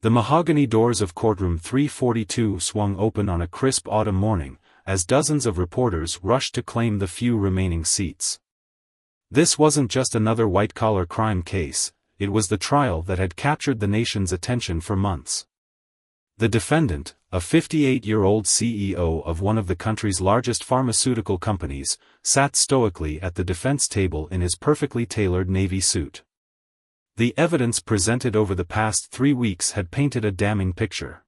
The mahogany doors of Courtroom 342 swung open on a crisp autumn morning, as dozens of reporters rushed to claim the few remaining seats. This wasn't just another white-collar crime case, it was the trial that had captured the nation's attention for months. The defendant, a 58-year-old CEO of one of the country's largest pharmaceutical companies, sat stoically at the defense table in his perfectly tailored navy suit. The evidence presented over the past 3 weeks had painted a damning picture.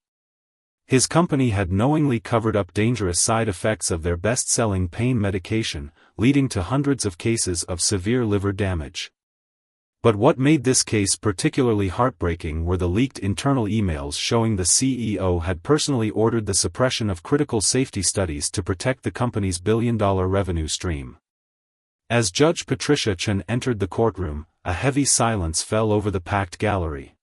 His company had knowingly covered up dangerous side effects of their best-selling pain medication, leading to hundreds of cases of severe liver damage. But what made this case particularly heartbreaking were the leaked internal emails showing the CEO had personally ordered the suppression of critical safety studies to protect the company's billion-dollar revenue stream. As Judge Patricia Chen entered the courtroom, a heavy silence fell over the packed gallery.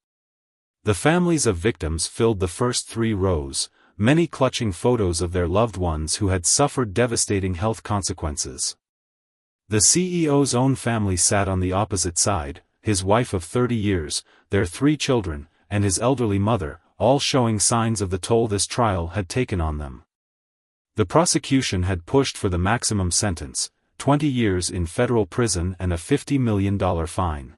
The families of victims filled the first 3 rows, many clutching photos of their loved ones who had suffered devastating health consequences. The CEO's own family sat on the opposite side, his wife of 30 years, their 3 children, and his elderly mother, all showing signs of the toll this trial had taken on them. The prosecution had pushed for the maximum sentence, 20 years in federal prison and a $50 million fine.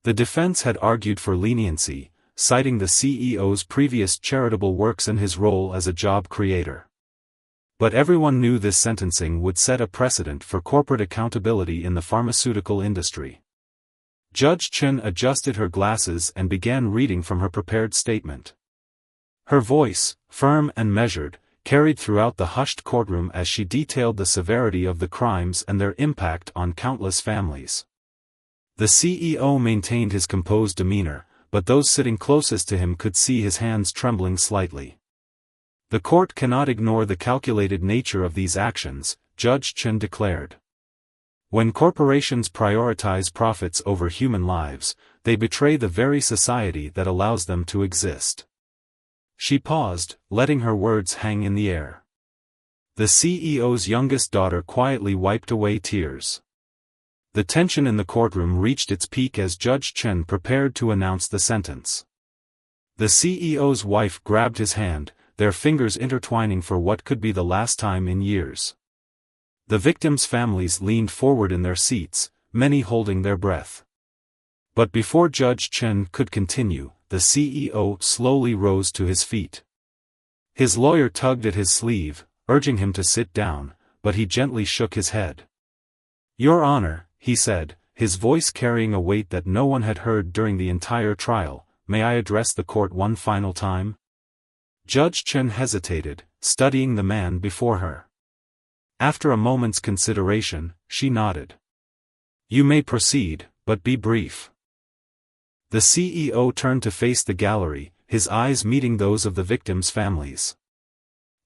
The defense had argued for leniency, citing the CEO's previous charitable works and his role as a job creator. But everyone knew this sentencing would set a precedent for corporate accountability in the pharmaceutical industry. Judge Chen adjusted her glasses and began reading from her prepared statement. Her voice, firm and measured, carried throughout the hushed courtroom as she detailed the severity of the crimes and their impact on countless families. The CEO maintained his composed demeanor, but those sitting closest to him could see his hands trembling slightly. The court cannot ignore the calculated nature of these actions, Judge Chen declared. When corporations prioritize profits over human lives, they betray the very society that allows them to exist. She paused, letting her words hang in the air. The CEO's youngest daughter quietly wiped away tears. The tension in the courtroom reached its peak as Judge Chen prepared to announce the sentence. The CEO's wife grabbed his hand, their fingers intertwining for what could be the last time in years. The victims' families leaned forward in their seats, many holding their breath. But before Judge Chen could continue, the CEO slowly rose to his feet. His lawyer tugged at his sleeve, urging him to sit down, but he gently shook his head. "Your Honor," he said, his voice carrying a weight that no one had heard during the entire trial, "may I address the court one final time?" Judge Chen hesitated, studying the man before her. After a moment's consideration, she nodded. "You may proceed, but be brief." The CEO turned to face the gallery, his eyes meeting those of the victims' families.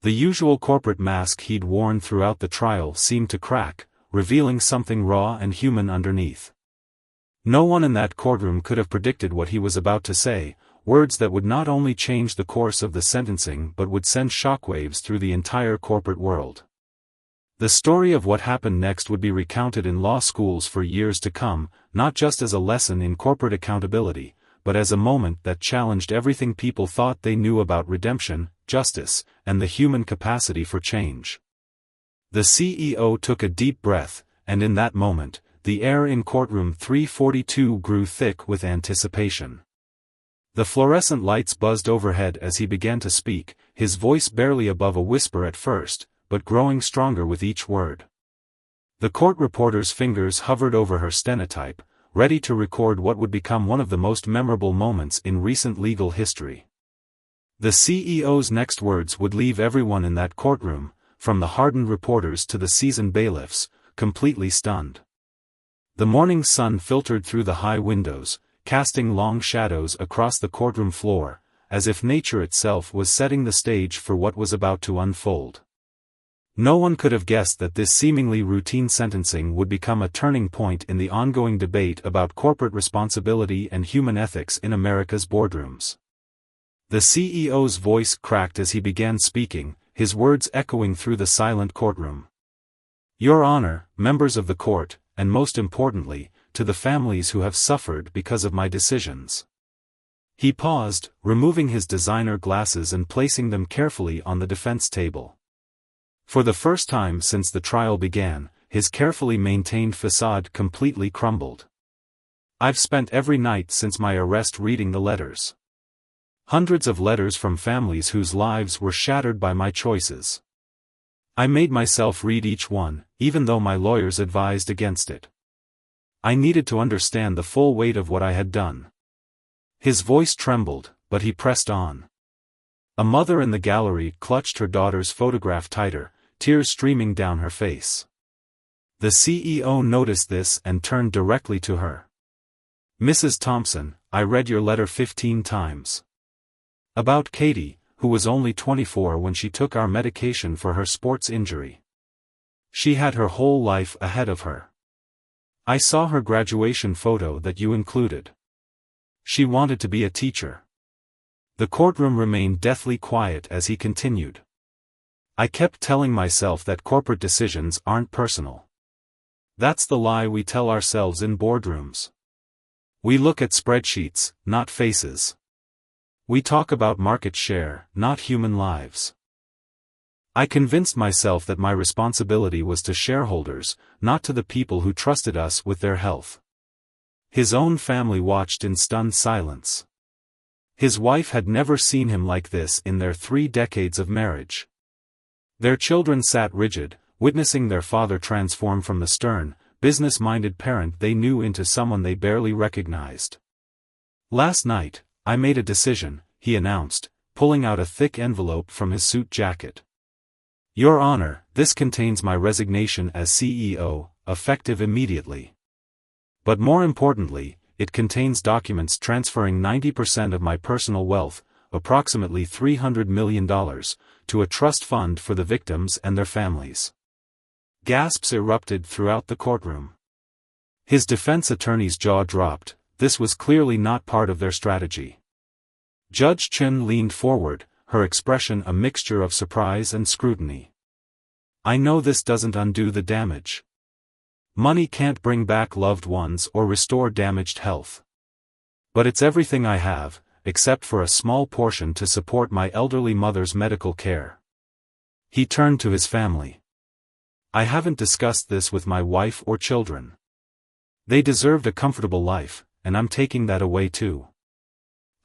The usual corporate mask he'd worn throughout the trial seemed to crack, revealing something raw and human underneath. No one in that courtroom could have predicted what he was about to say, words that would not only change the course of the sentencing but would send shockwaves through the entire corporate world. The story of what happened next would be recounted in law schools for years to come, not just as a lesson in corporate accountability, but as a moment that challenged everything people thought they knew about redemption, justice, and the human capacity for change. The CEO took a deep breath, and in that moment, the air in courtroom 342 grew thick with anticipation. The fluorescent lights buzzed overhead as he began to speak, his voice barely above a whisper at first, but growing stronger with each word. The court reporter's fingers hovered over her stenotype, ready to record what would become one of the most memorable moments in recent legal history. The CEO's next words would leave everyone in that courtroom, from the hardened reporters to the seasoned bailiffs, completely stunned. The morning sun filtered through the high windows, casting long shadows across the courtroom floor, as if nature itself was setting the stage for what was about to unfold. No one could have guessed that this seemingly routine sentencing would become a turning point in the ongoing debate about corporate responsibility and human ethics in America's boardrooms. The CEO's voice cracked as he began speaking, his words echoing through the silent courtroom. "Your Honor, members of the court, and most importantly, to the families who have suffered because of my decisions. He paused, removing his designer glasses and placing them carefully on the defense table. For the first time since the trial began, his carefully maintained facade completely crumbled. I've spent every night since my arrest reading the letters. Hundreds of letters from families whose lives were shattered by my choices. I made myself read each one, even though my lawyers advised against it. I needed to understand the full weight of what I had done. His voice trembled, but he pressed on. A mother in the gallery clutched her daughter's photograph tighter, tears streaming down her face. The CEO noticed this and turned directly to her. "Mrs. Thompson, I read your letter 15 times. About Katie, who was only 24 when she took our medication for her sports injury. She had her whole life ahead of her. I saw her graduation photo that you included. She wanted to be a teacher." The courtroom remained deathly quiet as he continued. "I kept telling myself that corporate decisions aren't personal. That's the lie we tell ourselves in boardrooms. We look at spreadsheets, not faces. We talk about market share, not human lives. I convinced myself that my responsibility was to shareholders, not to the people who trusted us with their health." His own family watched in stunned silence. His wife had never seen him like this in their 3 decades of marriage. Their children sat rigid, witnessing their father transform from the stern, business-minded parent they knew into someone they barely recognized. "Last night, I made a decision," he announced, pulling out a thick envelope from his suit jacket. "Your Honor, this contains my resignation as CEO, effective immediately. But more importantly, it contains documents transferring 90% of my personal wealth, approximately $300 million, to a trust fund for the victims and their families." Gasps erupted throughout the courtroom. His defense attorney's jaw dropped. This was clearly not part of their strategy. Judge Chen leaned forward, her expression a mixture of surprise and scrutiny. "I know this doesn't undo the damage. Money can't bring back loved ones or restore damaged health. But it's everything I have, except for a small portion to support my elderly mother's medical care." He turned to his family. "I haven't discussed this with my wife or children. They deserved a comfortable life, and I'm taking that away too.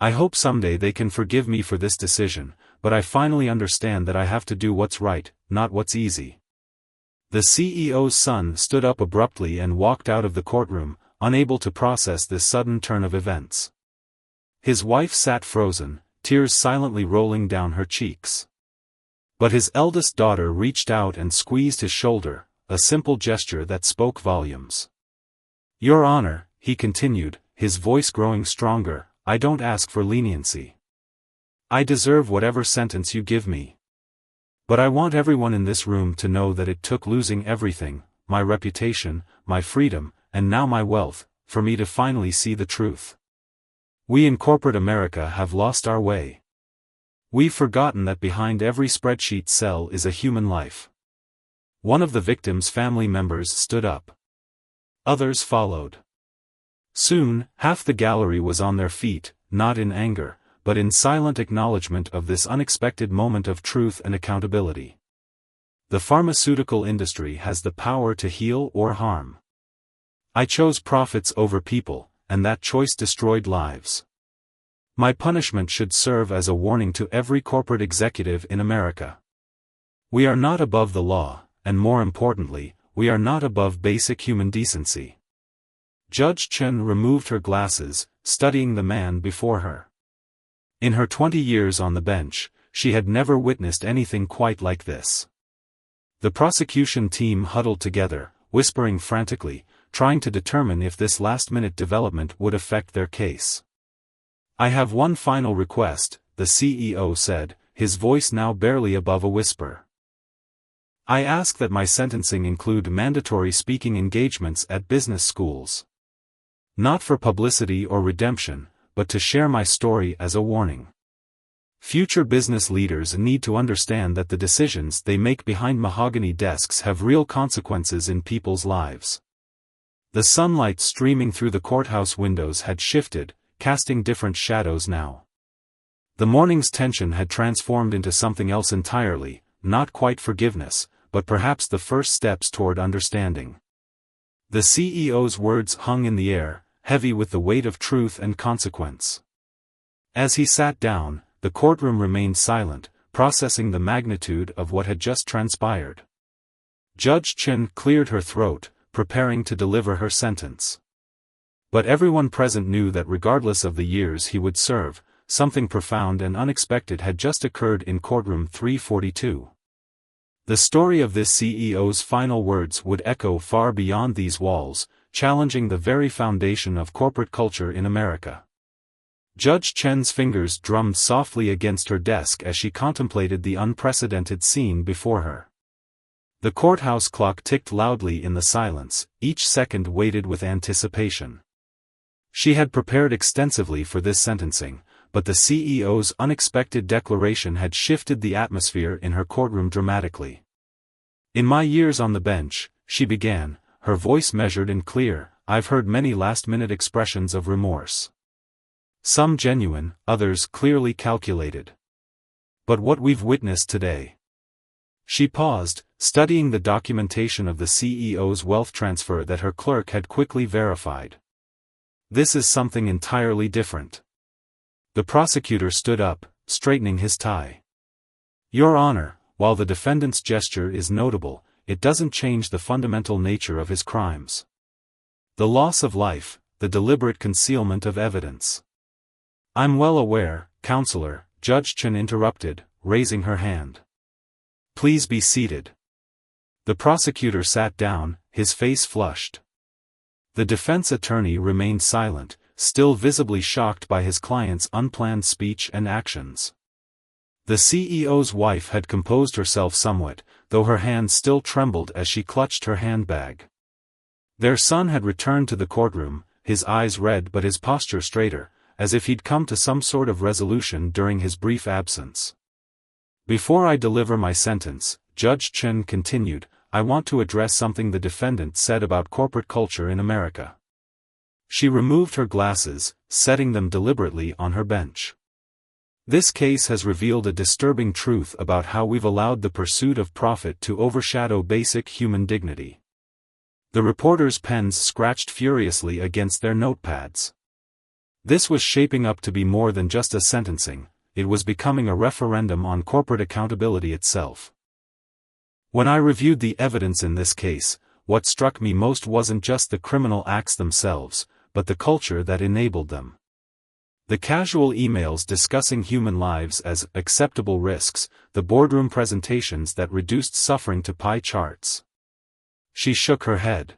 I hope someday they can forgive me for this decision, but I finally understand that I have to do what's right, not what's easy." The CEO's son stood up abruptly and walked out of the courtroom, unable to process this sudden turn of events. His wife sat frozen, tears silently rolling down her cheeks. But his eldest daughter reached out and squeezed his shoulder, a simple gesture that spoke volumes. "Your Honor," he continued, his voice growing stronger, "I don't ask for leniency. I deserve whatever sentence you give me. But I want everyone in this room to know that it took losing everything, my reputation, my freedom, and now my wealth, for me to finally see the truth. We in corporate America have lost our way. We've forgotten that behind every spreadsheet cell is a human life." One of the victim's family members stood up. Others followed. Soon, half the gallery was on their feet, not in anger, but in silent acknowledgement of this unexpected moment of truth and accountability. The pharmaceutical industry has the power to heal or harm. I chose profits over people, and that choice destroyed lives. My punishment should serve as a warning to every corporate executive in America. We are not above the law, and more importantly, we are not above basic human decency. Judge Chen removed her glasses, studying the man before her. In her 20 years on the bench, she had never witnessed anything quite like this. The prosecution team huddled together, whispering frantically, trying to determine if this last-minute development would affect their case. "I have one final request," the CEO said, his voice now barely above a whisper. "I ask that my sentencing include mandatory speaking engagements at business schools. Not for publicity or redemption, but to share my story as a warning. Future business leaders need to understand that the decisions they make behind mahogany desks have real consequences in people's lives." The sunlight streaming through the courthouse windows had shifted, casting different shadows now. The morning's tension had transformed into something else entirely, not quite forgiveness, but perhaps the first steps toward understanding. The CEO's words hung in the air, heavy with the weight of truth and consequence. As he sat down, the courtroom remained silent, processing the magnitude of what had just transpired. Judge Chen cleared her throat, preparing to deliver her sentence. But everyone present knew that regardless of the years he would serve, something profound and unexpected had just occurred in Courtroom 342. The story of this CEO's final words would echo far beyond these walls, challenging the very foundation of corporate culture in America. Judge Chen's fingers drummed softly against her desk as she contemplated the unprecedented scene before her. The courthouse clock ticked loudly in the silence, each second weighted with anticipation. She had prepared extensively for this sentencing, but the CEO's unexpected declaration had shifted the atmosphere in her courtroom dramatically. "In my years on the bench," she began, her voice measured and clear, "I've heard many last-minute expressions of remorse. Some genuine, others clearly calculated. But what we've witnessed today..." She paused, studying the documentation of the CEO's wealth transfer that her clerk had quickly verified. "This is something entirely different." The prosecutor stood up, straightening his tie. "Your Honor, while the defendant's gesture is notable, it doesn't change the fundamental nature of his crimes. The loss of life, the deliberate concealment of evidence." "I'm well aware, Counselor," Judge Chen interrupted, raising her hand. "Please be seated." The prosecutor sat down, his face flushed. The defense attorney remained silent, still visibly shocked by his client's unplanned speech and actions. The CEO's wife had composed herself somewhat, though her hands still trembled as she clutched her handbag. Their son had returned to the courtroom, his eyes red but his posture straighter, as if he'd come to some sort of resolution during his brief absence. "Before I deliver my sentence," Judge Chen continued, "I want to address something the defendant said about corporate culture in America." She removed her glasses, setting them deliberately on her bench. "This case has revealed a disturbing truth about how we've allowed the pursuit of profit to overshadow basic human dignity." The reporters' pens scratched furiously against their notepads. This was shaping up to be more than just a sentencing, it was becoming a referendum on corporate accountability itself. "When I reviewed the evidence in this case, what struck me most wasn't just the criminal acts themselves, but the culture that enabled them. The casual emails discussing human lives as acceptable risks, the boardroom presentations that reduced suffering to pie charts." She shook her head.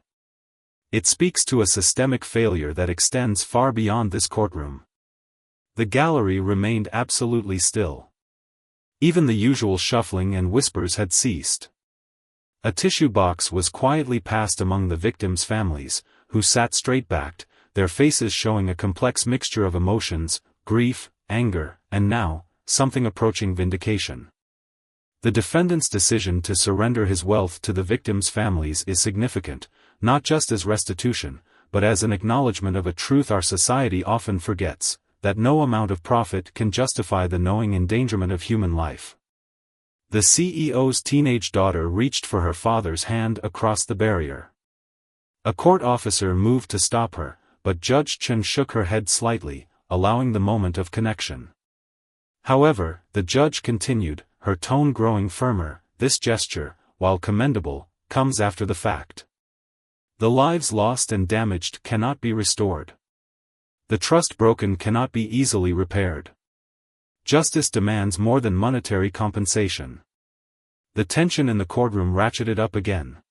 "It speaks to a systemic failure that extends far beyond this courtroom." The gallery remained absolutely still. Even the usual shuffling and whispers had ceased. A tissue box was quietly passed among the victims' families, who sat straight-backed, their faces showing a complex mixture of emotions, grief, anger, and now, something approaching vindication. The defendant's decision to surrender his wealth to the victims' families is significant, not just as restitution, but as an acknowledgement of a truth our society often forgets, that no amount of profit can justify the knowing endangerment of human life. The CEO's teenage daughter reached for her father's hand across the barrier. A court officer moved to stop her, but Judge Chen shook her head slightly, allowing the moment of connection. However, the judge continued, her tone growing firmer, "This gesture, while commendable, comes after the fact. The lives lost and damaged cannot be restored. The trust broken cannot be easily repaired. Justice demands more than monetary compensation." The tension in the courtroom ratcheted up again.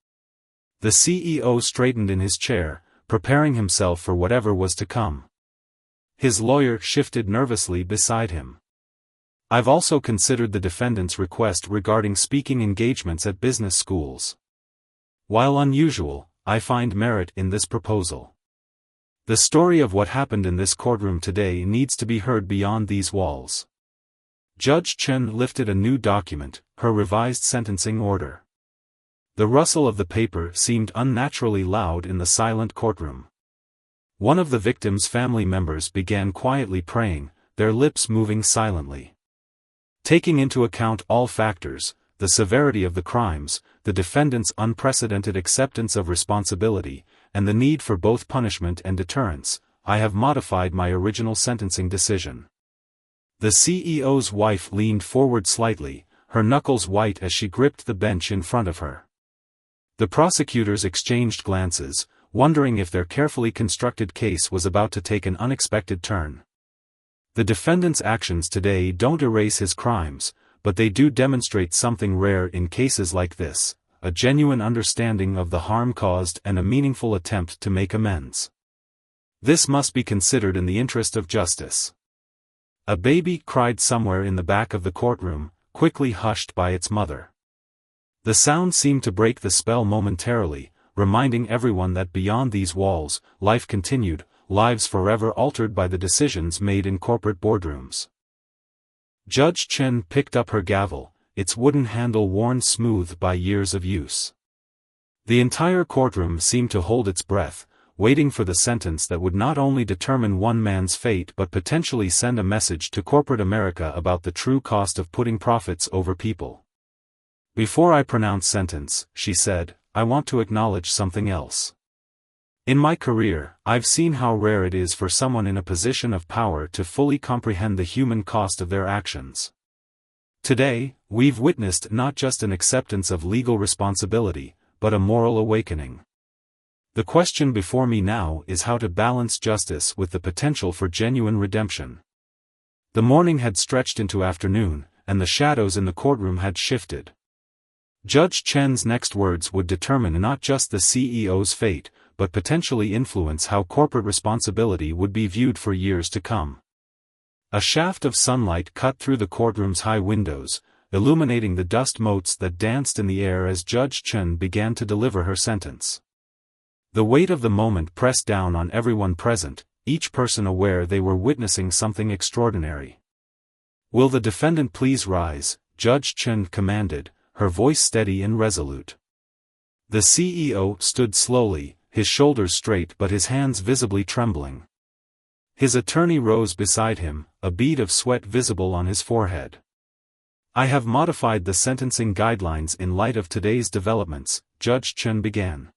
The CEO straightened in his chair, preparing himself for whatever was to come. His lawyer shifted nervously beside him. "I've also considered the defendant's request regarding speaking engagements at business schools. While unusual, I find merit in this proposal. The story of what happened in this courtroom today needs to be heard beyond these walls." Judge Chen lifted a new document, her revised sentencing order. The rustle of the paper seemed unnaturally loud in the silent courtroom. One of the victim's family members began quietly praying, their lips moving silently. Taking into account all factors, the severity of the crimes, the defendant's unprecedented acceptance of responsibility, and the need for both punishment and deterrence, I have modified my original sentencing decision. The CEO's wife leaned forward slightly, her knuckles white as she gripped the bench in front of her. The prosecutors exchanged glances, wondering if their carefully constructed case was about to take an unexpected turn. The defendant's actions today don't erase his crimes, but they do demonstrate something rare in cases like this, a genuine understanding of the harm caused and a meaningful attempt to make amends. This must be considered in the interest of justice. A baby cried somewhere in the back of the courtroom, quickly hushed by its mother. The sound seemed to break the spell momentarily, reminding everyone that beyond these walls, life continued, lives forever altered by the decisions made in corporate boardrooms. Judge Chen picked up her gavel, its wooden handle worn smooth by years of use. The entire courtroom seemed to hold its breath, waiting for the sentence that would not only determine one man's fate but potentially send a message to corporate America about the true cost of putting profits over people. "Before I pronounce sentence," she said, "I want to acknowledge something else. In my career, I've seen how rare it is for someone in a position of power to fully comprehend the human cost of their actions. Today, we've witnessed not just an acceptance of legal responsibility, but a moral awakening. The question before me now is how to balance justice with the potential for genuine redemption." The morning had stretched into afternoon, and the shadows in the courtroom had shifted. Judge Chen's next words would determine not just the CEO's fate, but potentially influence how corporate responsibility would be viewed for years to come. A shaft of sunlight cut through the courtroom's high windows, illuminating the dust motes that danced in the air as Judge Chen began to deliver her sentence. The weight of the moment pressed down on everyone present, each person aware they were witnessing something extraordinary. "Will the defendant please rise?" Judge Chen commanded, her voice steady and resolute. The CEO stood slowly, his shoulders straight but his hands visibly trembling. His attorney rose beside him, a bead of sweat visible on his forehead. "I have modified the sentencing guidelines in light of today's developments," Judge Chen began.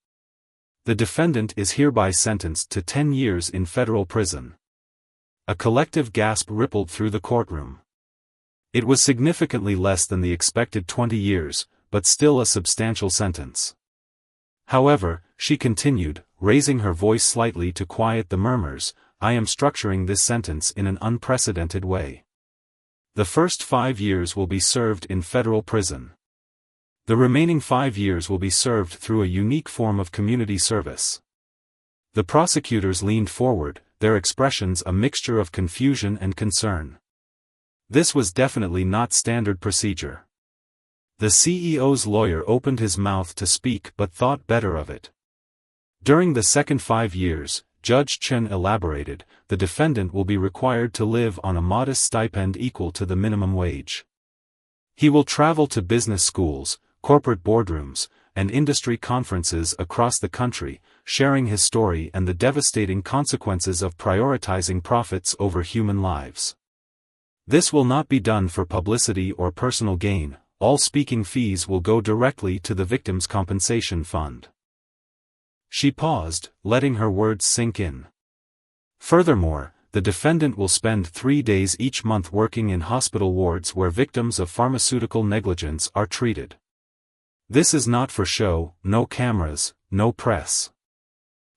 "The defendant is hereby sentenced to 10 years in federal prison." A collective gasp rippled through the courtroom. It was significantly less than the expected 20 years, but still a substantial sentence. However, she continued, raising her voice slightly to quiet the murmurs, "I am structuring this sentence in an unprecedented way. The first 5 years will be served in federal prison. The remaining 5 years will be served through a unique form of community service." The prosecutors leaned forward, their expressions a mixture of confusion and concern. This was definitely not standard procedure. The CEO's lawyer opened his mouth to speak but thought better of it. "During the second 5 years," Judge Chen elaborated, "the defendant will be required to live on a modest stipend equal to the minimum wage. He will travel to business schools, corporate boardrooms, and industry conferences across the country, sharing his story and the devastating consequences of prioritizing profits over human lives. This will not be done for publicity or personal gain. All speaking fees will go directly to the victim's compensation fund." She paused, letting her words sink in. "Furthermore, the defendant will spend 3 days each month working in hospital wards where victims of pharmaceutical negligence are treated. This is not for show, no cameras, no press.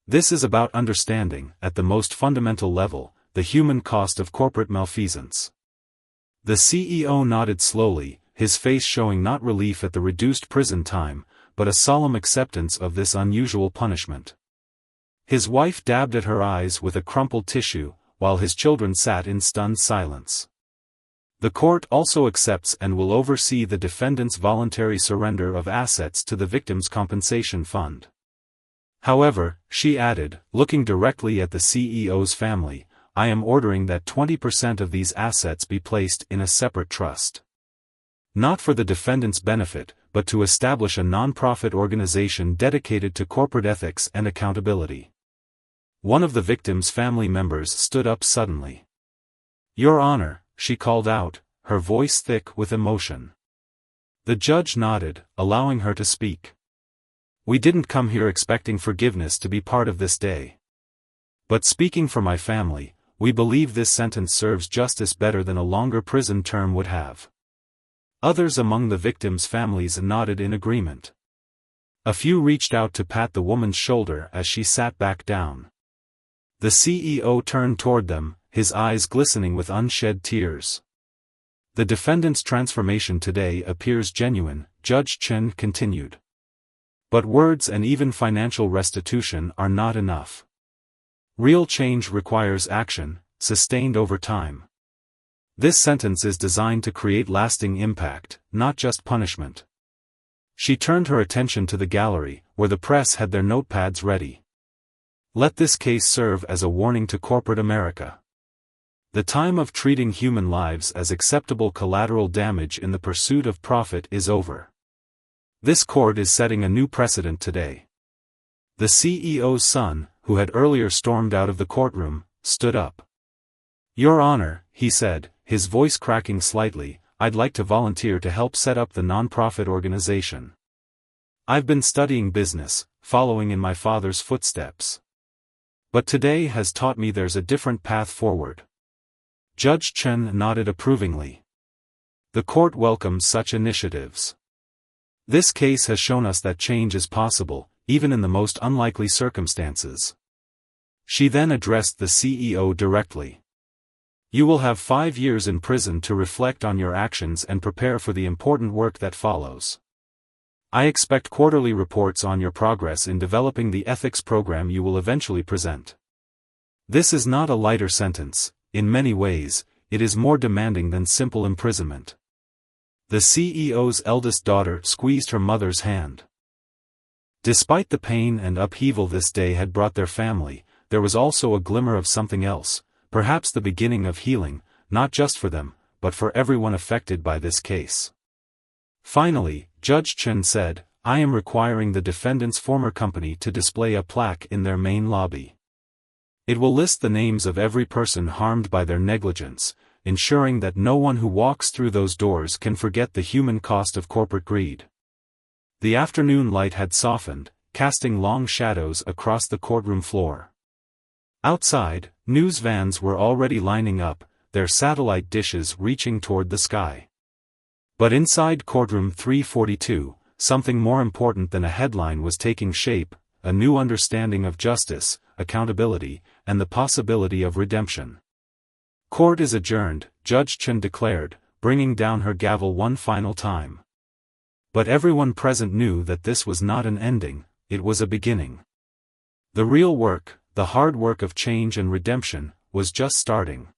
This is about understanding, at the most fundamental level, the human cost of corporate malfeasance." The CEO nodded slowly, his face showing not relief at the reduced prison time, but a solemn acceptance of this unusual punishment. His wife dabbed at her eyes with a crumpled tissue, while his children sat in stunned silence. "The court also accepts and will oversee the defendant's voluntary surrender of assets to the victim's compensation fund. However," she added, looking directly at the CEO's family, "I am ordering that 20% of these assets be placed in a separate trust. Not for the defendant's benefit, but to establish a non-profit organization dedicated to corporate ethics and accountability." One of the victim's family members stood up suddenly. "Your Honor," she called out, her voice thick with emotion. The judge nodded, allowing her to speak. "We didn't come here expecting forgiveness to be part of this day. But speaking for my family, we believe this sentence serves justice better than a longer prison term would have." Others among the victims' families nodded in agreement. A few reached out to pat the woman's shoulder as she sat back down. The CEO turned toward them, his eyes glistening with unshed tears. "The defendant's transformation today appears genuine," Judge Chen continued. "But words and even financial restitution are not enough. Real change requires action, sustained over time. This sentence is designed to create lasting impact, not just punishment." She turned her attention to the gallery, where the press had their notepads ready. "Let this case serve as a warning to corporate America. The time of treating human lives as acceptable collateral damage in the pursuit of profit is over. This court is setting a new precedent today." The CEO's son, who had earlier stormed out of the courtroom, stood up. "Your Honor," he said, his voice cracking slightly, "I'd like to volunteer to help set up the nonprofit organization. I've been studying business, following in my father's footsteps. But today has taught me there's a different path forward." Judge Chen nodded approvingly. "The court welcomes such initiatives. This case has shown us that change is possible, even in the most unlikely circumstances." She then addressed the CEO directly. "You will have 5 years in prison to reflect on your actions and prepare for the important work that follows. I expect quarterly reports on your progress in developing the ethics program you will eventually present. This is not a lighter sentence. In many ways, it is more demanding than simple imprisonment." The CEO's eldest daughter squeezed her mother's hand. Despite the pain and upheaval this day had brought their family, there was also a glimmer of something else, perhaps the beginning of healing, not just for them, but for everyone affected by this case. Finally, Judge Chen said, "I am requiring the defendant's former company to display a plaque in their main lobby. It will list the names of every person harmed by their negligence, ensuring that no one who walks through those doors can forget the human cost of corporate greed." The afternoon light had softened, casting long shadows across the courtroom floor. Outside, news vans were already lining up, their satellite dishes reaching toward the sky. But inside Courtroom 342, something more important than a headline was taking shape, a new understanding of justice, accountability, and the possibility of redemption. "Court is adjourned," Judge Chen declared, bringing down her gavel one final time. But everyone present knew that this was not an ending, it was a beginning. The real work, the hard work of change and redemption, was just starting.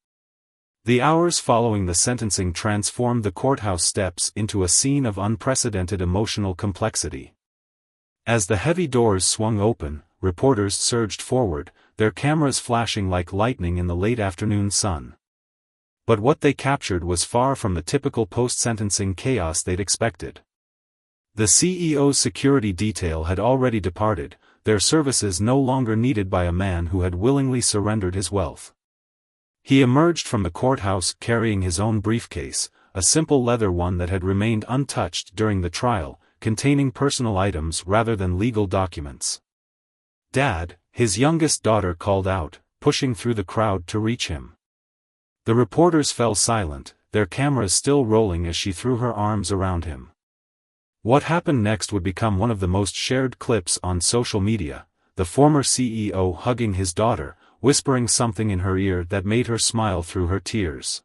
The hours following the sentencing transformed the courthouse steps into a scene of unprecedented emotional complexity. As the heavy doors swung open, reporters surged forward, their cameras flashing like lightning in the late afternoon sun. But what they captured was far from the typical post-sentencing chaos they'd expected. The CEO's security detail had already departed, their services no longer needed by a man who had willingly surrendered his wealth. He emerged from the courthouse carrying his own briefcase, a simple leather one that had remained untouched during the trial, containing personal items rather than legal documents. "Dad," his youngest daughter called out, pushing through the crowd to reach him. The reporters fell silent, their cameras still rolling as she threw her arms around him. What happened next would become one of the most shared clips on social media, the former CEO hugging his daughter, whispering something in her ear that made her smile through her tears.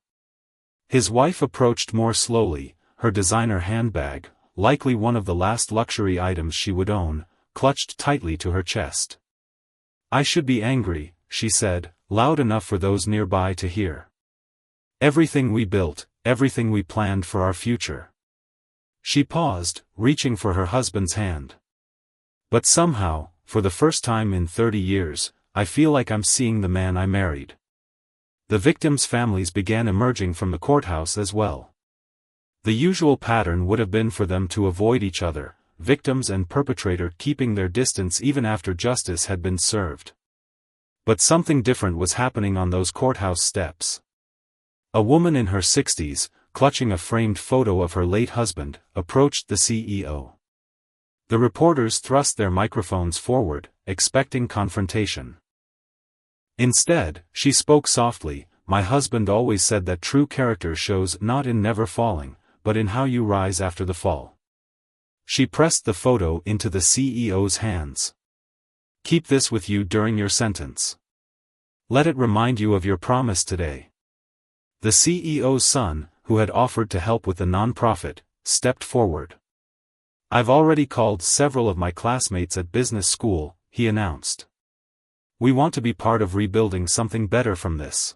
His wife approached more slowly, her designer handbag, likely one of the last luxury items she would own, clutched tightly to her chest. "I should be angry," she said, loud enough for those nearby to hear. "Everything we built, everything we planned for our future." She paused, reaching for her husband's hand. "But somehow, for the first time in 30 years, I feel like I'm seeing the man I married." The victims' families began emerging from the courthouse as well. The usual pattern would have been for them to avoid each other, victims and perpetrator keeping their distance even after justice had been served. But something different was happening on those courthouse steps. A woman in her 60s, clutching a framed photo of her late husband, approached the CEO. The reporters thrust their microphones forward, expecting confrontation. Instead, she spoke softly. "My husband always said that true character shows not in never falling, but in how you rise after the fall." She pressed the photo into the CEO's hands. "Keep this with you during your sentence. Let it remind you of your promise today." The CEO's son, who had offered to help with the nonprofit, stepped forward. "I've already called several of my classmates at business school," he announced. "We want to be part of rebuilding something better from this.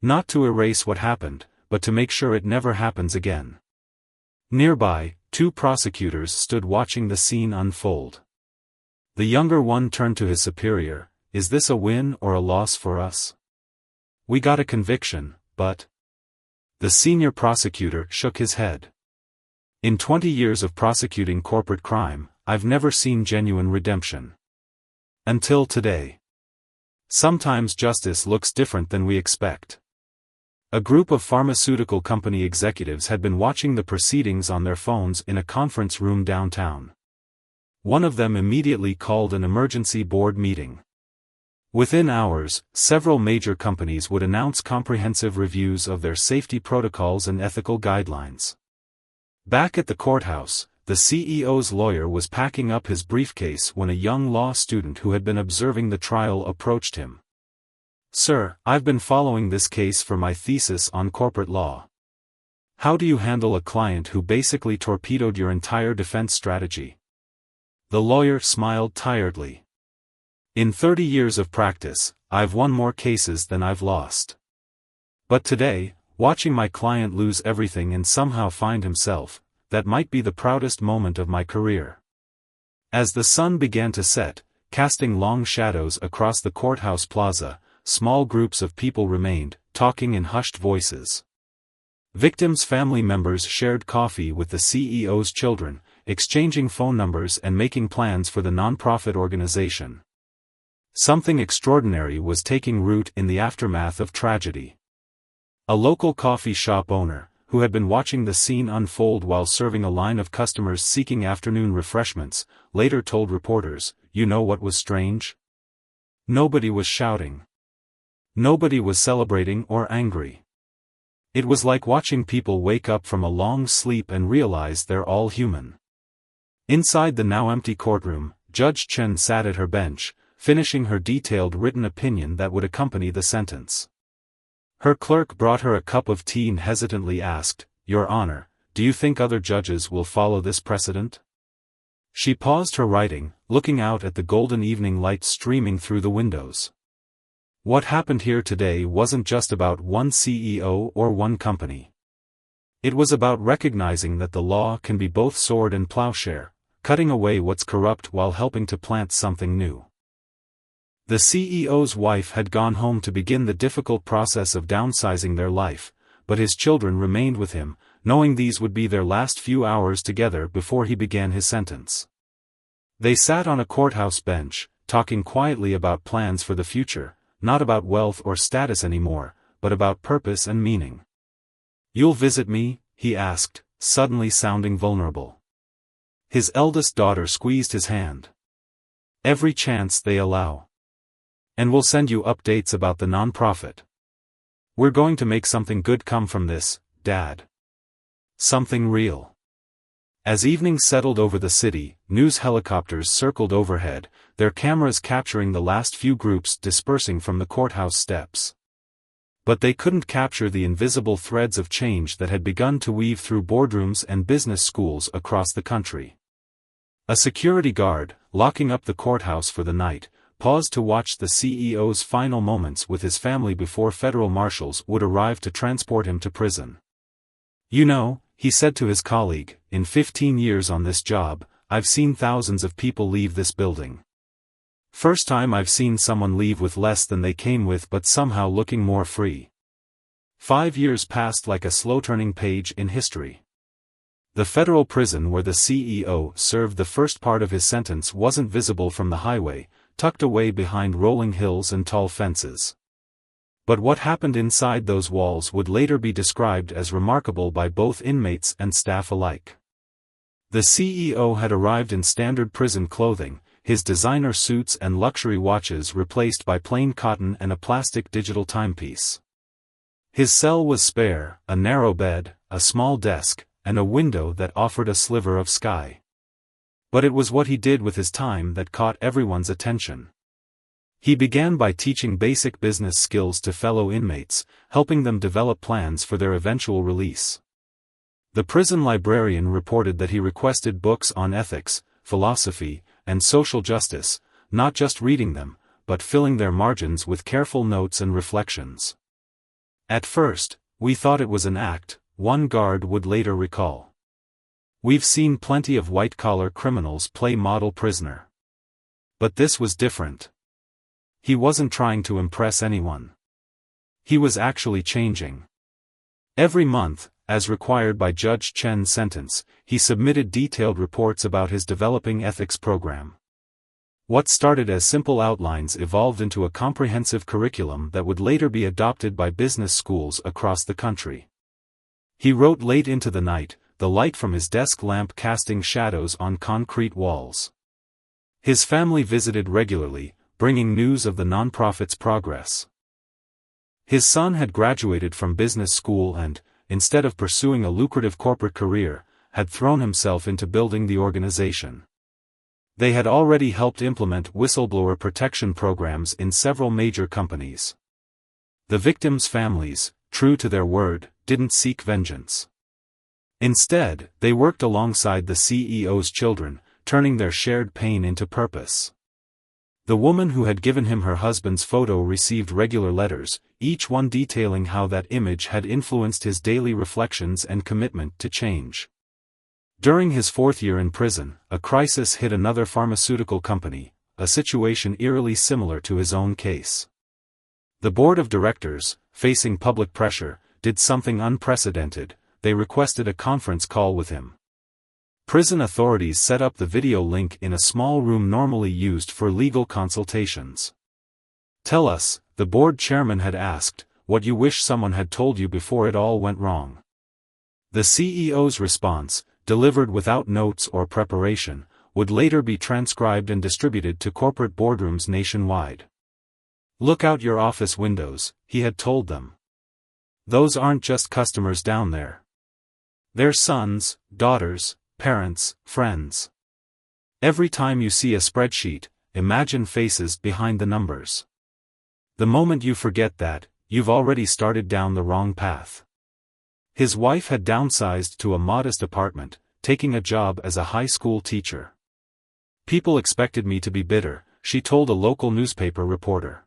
Not to erase what happened, but to make sure it never happens again." Nearby, two prosecutors stood watching the scene unfold. The younger one turned to his superior. "Is this a win or a loss for us? We got a conviction, but..." The senior prosecutor shook his head. "In 20 years of prosecuting corporate crime, I've never seen genuine redemption. Until today. Sometimes justice looks different than we expect." A group of pharmaceutical company executives had been watching the proceedings on their phones in a conference room downtown. One of them immediately called an emergency board meeting. Within hours, several major companies would announce comprehensive reviews of their safety protocols and ethical guidelines. Back at the courthouse, the CEO's lawyer was packing up his briefcase when a young law student who had been observing the trial approached him. "Sir, I've been following this case for my thesis on corporate law. How do you handle a client who basically torpedoed your entire defense strategy?" The lawyer smiled tiredly. "In 30 years of practice, I've won more cases than I've lost. But today, watching my client lose everything and somehow find himself, that might be the proudest moment of my career." As the sun began to set, casting long shadows across the courthouse plaza, small groups of people remained, talking in hushed voices. Victims' family members shared coffee with the CEO's children, exchanging phone numbers and making plans for the nonprofit organization. Something extraordinary was taking root in the aftermath of tragedy. A local coffee shop owner, who had been watching the scene unfold while serving a line of customers seeking afternoon refreshments, later told reporters, "You know what was strange? Nobody was shouting. Nobody was celebrating or angry. It was like watching people wake up from a long sleep and realize they're all human." Inside the now empty courtroom, Judge Chen sat at her bench, finishing her detailed written opinion that would accompany the sentence. Her clerk brought her a cup of tea and hesitantly asked, "Your Honor, do you think other judges will follow this precedent?" She paused her writing, looking out at the golden evening light streaming through the windows. What happened here today wasn't just about one CEO or one company. It was about recognizing that the law can be both sword and plowshare, cutting away what's corrupt while helping to plant something new. The CEO's wife had gone home to begin the difficult process of downsizing their life, but his children remained with him, knowing these would be their last few hours together before he began his sentence. They sat on a courthouse bench, talking quietly about plans for the future, not about wealth or status anymore, but about purpose and meaning. "You'll visit me?" he asked, suddenly sounding vulnerable. His eldest daughter squeezed his hand. "Every chance they allow. And we'll send you updates about the nonprofit. We're going to make something good come from this, Dad. Something real." As evening settled over the city, news helicopters circled overhead, their cameras capturing the last few groups dispersing from the courthouse steps. But they couldn't capture the invisible threads of change that had begun to weave through boardrooms and business schools across the country. A security guard, locking up the courthouse for the night, paused to watch the CEO's final moments with his family before federal marshals would arrive to transport him to prison. "You know," he said to his colleague, "in 15 years on this job, I've seen thousands of people leave this building. First time I've seen someone leave with less than they came with but somehow looking more free." 5 years passed like a slow turning page in history. The federal prison where the CEO served the first part of his sentence wasn't visible from the highway, tucked away behind rolling hills and tall fences. But what happened inside those walls would later be described as remarkable by both inmates and staff alike. The CEO had arrived in standard prison clothing, his designer suits and luxury watches replaced by plain cotton and a plastic digital timepiece. His cell was spare, a narrow bed, a small desk, and a window that offered a sliver of sky. But it was what he did with his time that caught everyone's attention. He began by teaching basic business skills to fellow inmates, helping them develop plans for their eventual release. The prison librarian reported that he requested books on ethics, philosophy, and social justice, not just reading them, but filling their margins with careful notes and reflections. At first, we thought it was an act, one guard would later recall. We've seen plenty of white-collar criminals play model prisoner. But this was different. He wasn't trying to impress anyone. He was actually changing. Every month, as required by Judge Chen's sentence, he submitted detailed reports about his developing ethics program. What started as simple outlines evolved into a comprehensive curriculum that would later be adopted by business schools across the country. He wrote late into the night, the light from his desk lamp casting shadows on concrete walls. His family visited regularly, bringing news of the nonprofit's progress. His son had graduated from business school and, instead of pursuing a lucrative corporate career, had thrown himself into building the organization. They had already helped implement whistleblower protection programs in several major companies. The victims' families, true to their word, didn't seek vengeance. Instead, they worked alongside the CEO's children, turning their shared pain into purpose. The woman who had given him her husband's photo received regular letters, each one detailing how that image had influenced his daily reflections and commitment to change. During his 4th year in prison, a crisis hit another pharmaceutical company, a situation eerily similar to his own case. The board of directors, facing public pressure, did something unprecedented. They requested a conference call with him. Prison authorities set up the video link in a small room normally used for legal consultations. "Tell us," the board chairman had asked, "what you wish someone had told you before it all went wrong." The CEO's response, delivered without notes or preparation, would later be transcribed and distributed to corporate boardrooms nationwide. "Look out your office windows," he had told them. "Those aren't just customers down there. They're sons, daughters, parents, friends. Every time you see a spreadsheet, imagine faces behind the numbers. The moment you forget that, you've already started down the wrong path." His wife had downsized to a modest apartment, taking a job as a high school teacher. "People expected me to be bitter," she told a local newspaper reporter.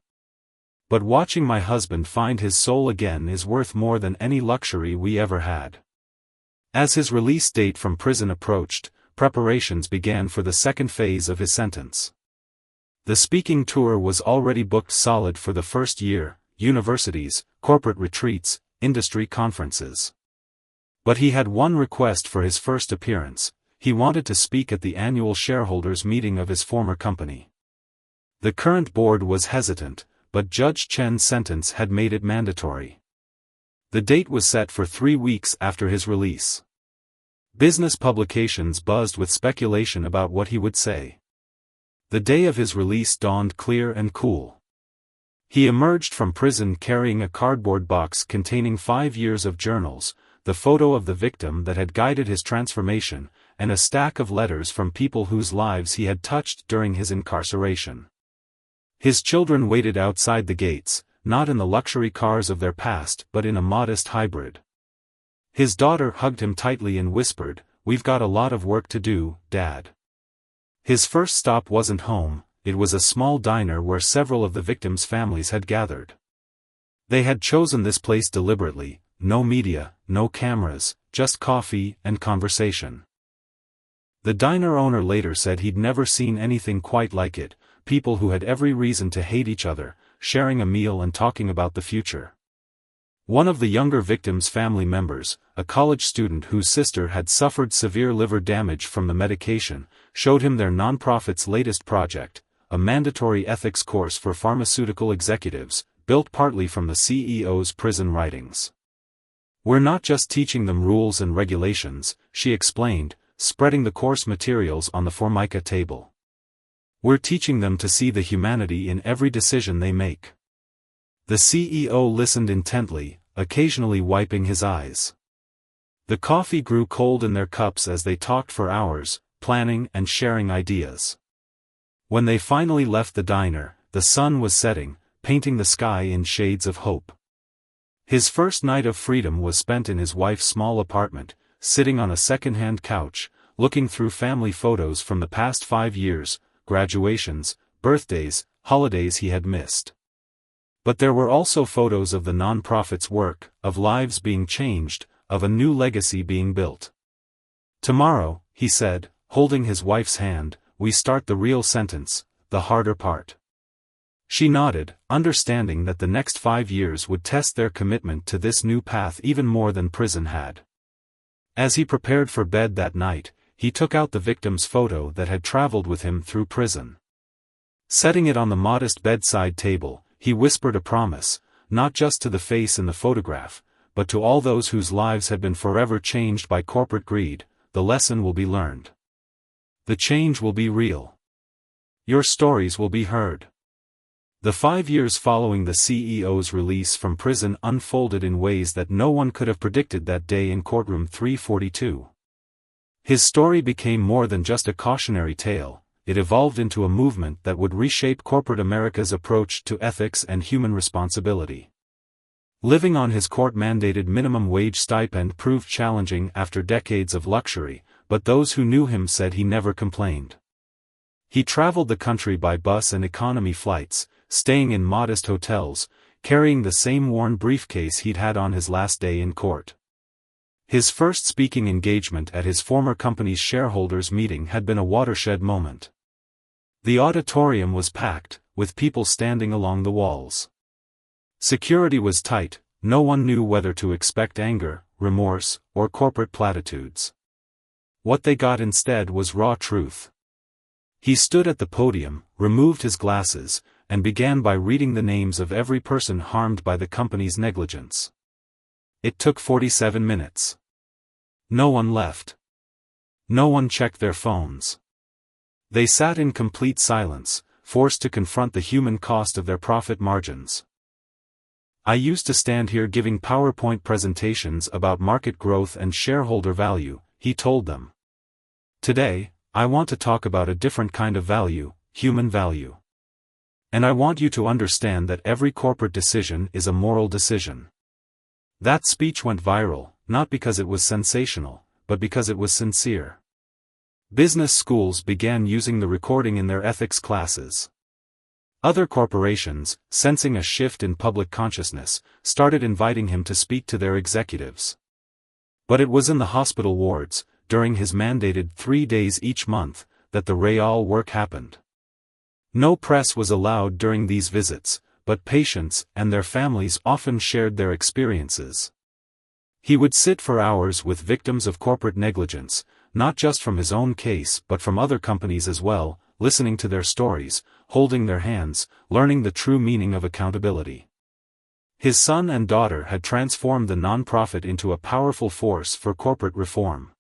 "But watching my husband find his soul again is worth more than any luxury we ever had." As his release date from prison approached, preparations began for the second phase of his sentence. The speaking tour was already booked solid for the first year: universities, corporate retreats, industry conferences. But he had one request for his first appearance: he wanted to speak at the annual shareholders' meeting of his former company. The current board was hesitant, but Judge Chen's sentence had made it mandatory. The date was set for 3 weeks after his release. Business publications buzzed with speculation about what he would say. The day of his release dawned clear and cool. He emerged from prison carrying a cardboard box containing 5 years of journals, the photo of the victim that had guided his transformation, and a stack of letters from people whose lives he had touched during his incarceration. His children waited outside the gates, not in the luxury cars of their past but in a modest hybrid. His daughter hugged him tightly and whispered, "We've got a lot of work to do, Dad." His first stop wasn't home, it was a small diner where several of the victims' families had gathered. They had chosen this place deliberately: no media, no cameras, just coffee and conversation. The diner owner later said he'd never seen anything quite like it: people who had every reason to hate each other, sharing a meal and talking about the future. One of the younger victims' family members, a college student whose sister had suffered severe liver damage from the medication, showed him their nonprofit's latest project, a mandatory ethics course for pharmaceutical executives, built partly from the CEO's prison writings. "We're not just teaching them rules and regulations," she explained, spreading the course materials on the Formica table. "We're teaching them to see the humanity in every decision they make." The CEO listened intently, occasionally wiping his eyes. The coffee grew cold in their cups as they talked for hours, planning and sharing ideas. When they finally left the diner, the sun was setting, painting the sky in shades of hope. His first night of freedom was spent in his wife's small apartment, sitting on a second-hand couch, looking through family photos from the past 5 years, graduations, birthdays, holidays he had missed. But there were also photos of the nonprofit's work, of lives being changed, of a new legacy being built. "Tomorrow," he said, holding his wife's hand, "we start the real sentence, the harder part." She nodded, understanding that the next 5 years would test their commitment to this new path even more than prison had. As he prepared for bed that night, he took out the victim's photo that had traveled with him through prison. Setting it on the modest bedside table, he whispered a promise, not just to the face in the photograph, but to all those whose lives had been forever changed by corporate greed. The lesson will be learned. The change will be real. Your stories will be heard. The 5 years following the CEO's release from prison unfolded in ways that no one could have predicted that day in Courtroom 342. His story became more than just a cautionary tale. It evolved into a movement that would reshape corporate America's approach to ethics and human responsibility. Living on his court-mandated minimum wage stipend proved challenging after decades of luxury, but those who knew him said he never complained. He traveled the country by bus and economy flights, staying in modest hotels, carrying the same worn briefcase he'd had on his last day in court. His first speaking engagement at his former company's shareholders' meeting had been a watershed moment. The auditorium was packed, with people standing along the walls. Security was tight, no one knew whether to expect anger, remorse, or corporate platitudes. What they got instead was raw truth. He stood at the podium, removed his glasses, and began by reading the names of every person harmed by the company's negligence. It took 47 minutes. No one left. No one checked their phones. They sat in complete silence, forced to confront the human cost of their profit margins. "I used to stand here giving PowerPoint presentations about market growth and shareholder value," he told them. "Today, I want to talk about a different kind of value, human value. And I want you to understand that every corporate decision is a moral decision." That speech went viral, not because it was sensational, but because it was sincere. Business schools began using the recording in their ethics classes. Other corporations, sensing a shift in public consciousness, started inviting him to speak to their executives. But it was in the hospital wards, during his mandated 3 days each month, that the real work happened. No press was allowed during these visits, but patients and their families often shared their experiences. He would sit for hours with victims of corporate negligence, not just from his own case but from other companies as well, listening to their stories, holding their hands, learning the true meaning of accountability. His son and daughter had transformed the nonprofit into a powerful force for corporate reform.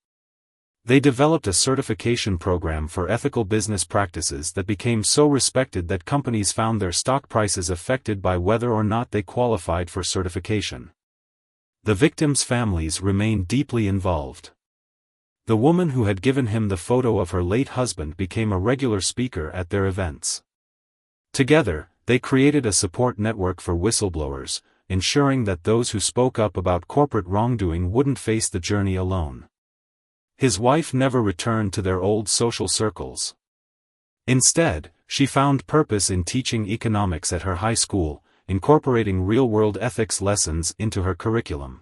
They developed a certification program for ethical business practices that became so respected that companies found their stock prices affected by whether or not they qualified for certification. The victims' families remained deeply involved. The woman who had given him the photo of her late husband became a regular speaker at their events. Together, they created a support network for whistleblowers, ensuring that those who spoke up about corporate wrongdoing wouldn't face the journey alone. His wife never returned to their old social circles. Instead, she found purpose in teaching economics at her high school, incorporating real-world ethics lessons into her curriculum.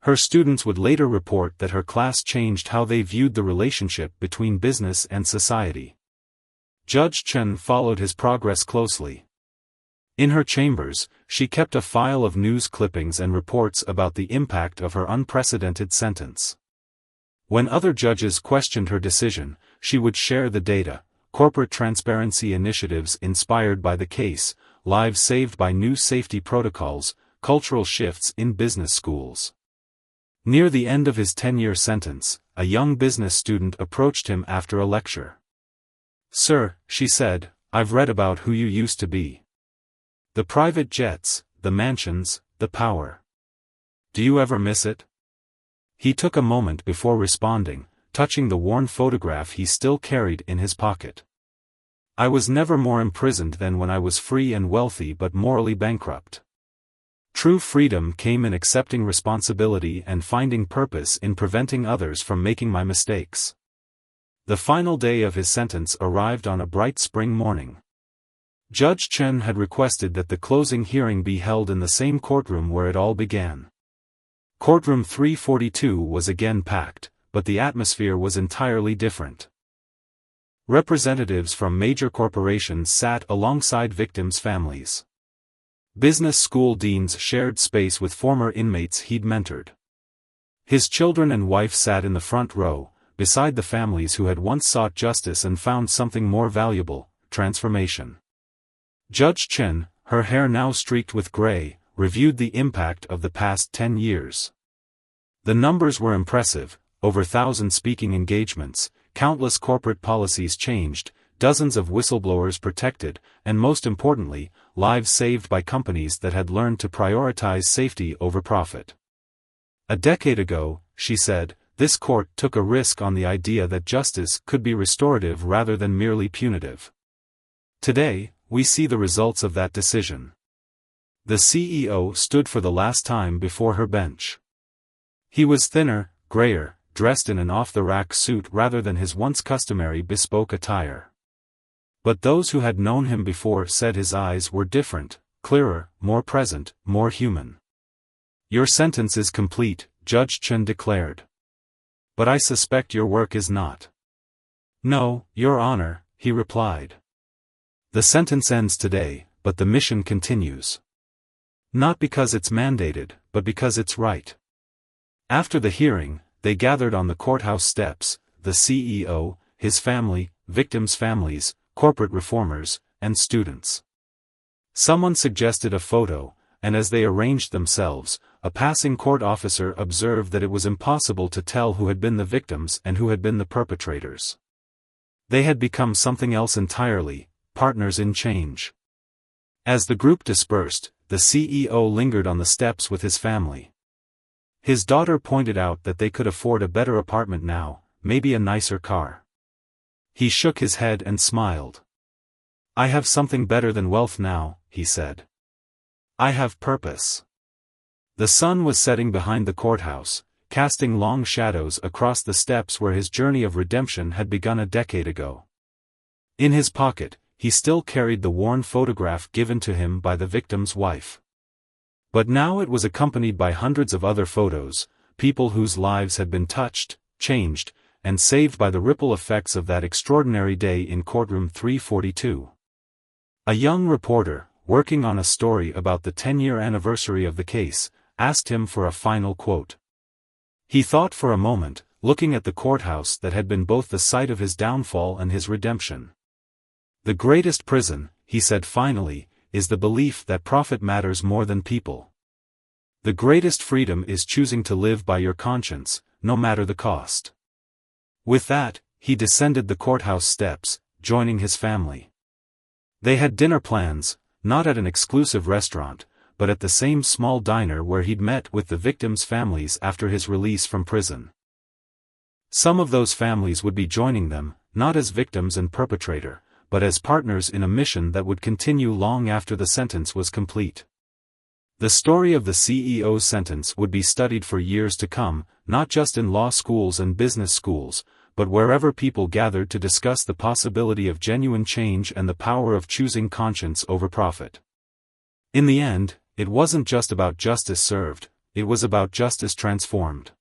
Her students would later report that her class changed how they viewed the relationship between business and society. Judge Chen followed his progress closely. In her chambers, she kept a file of news clippings and reports about the impact of her unprecedented sentence. When other judges questioned her decision, she would share the data, corporate transparency initiatives inspired by the case, lives saved by new safety protocols, cultural shifts in business schools. Near the end of his 10-year sentence, a young business student approached him after a lecture. "Sir," she said, "I've read about who you used to be. The private jets, the mansions, the power. Do you ever miss it?" He took a moment before responding, touching the worn photograph he still carried in his pocket. "I was never more imprisoned than when I was free and wealthy but morally bankrupt. True freedom came in accepting responsibility and finding purpose in preventing others from making my mistakes." The final day of his sentence arrived on a bright spring morning. Judge Chen had requested that the closing hearing be held in the same courtroom where it all began. Courtroom 342 was again packed, but the atmosphere was entirely different. Representatives from major corporations sat alongside victims' families. Business school deans shared space with former inmates he'd mentored. His children and wife sat in the front row, beside the families who had once sought justice and found something more valuable: transformation. Judge Chen, her hair now streaked with gray, reviewed the impact of the past 10 years. The numbers were impressive: over 1,000 speaking engagements, countless corporate policies changed, dozens of whistleblowers protected, and most importantly, lives saved by companies that had learned to prioritize safety over profit. "A decade ago," she said, "this court took a risk on the idea that justice could be restorative rather than merely punitive. Today, we see the results of that decision." The CEO stood for the last time before her bench. He was thinner, grayer, dressed in an off-the-rack suit rather than his once customary bespoke attire. But those who had known him before said his eyes were different, clearer, more present, more human. "Your sentence is complete," Judge Chen declared. "But I suspect your work is not." "No, Your Honor," he replied. "The sentence ends today, but the mission continues. Not because it's mandated, but because it's right." After the hearing, they gathered on the courthouse steps: the CEO, his family, victims' families, corporate reformers, and students. Someone suggested a photo, and as they arranged themselves, a passing court officer observed that it was impossible to tell who had been the victims and who had been the perpetrators. They had become something else entirely: partners in change. As the group dispersed, the CEO lingered on the steps with his family. His daughter pointed out that they could afford a better apartment now, maybe a nicer car. He shook his head and smiled. "I have something better than wealth now," he said. "I have purpose." The sun was setting behind the courthouse, casting long shadows across the steps where his journey of redemption had begun a decade ago. In his pocket, he still carried the worn photograph given to him by the victim's wife. But now it was accompanied by hundreds of other photos, people whose lives had been touched, changed, and saved by the ripple effects of that extraordinary day in Courtroom 342. A young reporter, working on a story about the 10-year anniversary of the case, asked him for a final quote. He thought for a moment, looking at the courthouse that had been both the site of his downfall and his redemption. "The greatest prison," he said finally, "is the belief that profit matters more than people. The greatest freedom is choosing to live by your conscience, no matter the cost." With that, he descended the courthouse steps, joining his family. They had dinner plans, not at an exclusive restaurant, but at the same small diner where he'd met with the victims' families after his release from prison. Some of those families would be joining them, not as victims and perpetrator, but as partners in a mission that would continue long after the sentence was complete. The story of the CEO's sentence would be studied for years to come, not just in law schools and business schools, but wherever people gathered to discuss the possibility of genuine change and the power of choosing conscience over profit. In the end, it wasn't just about justice served, it was about justice transformed.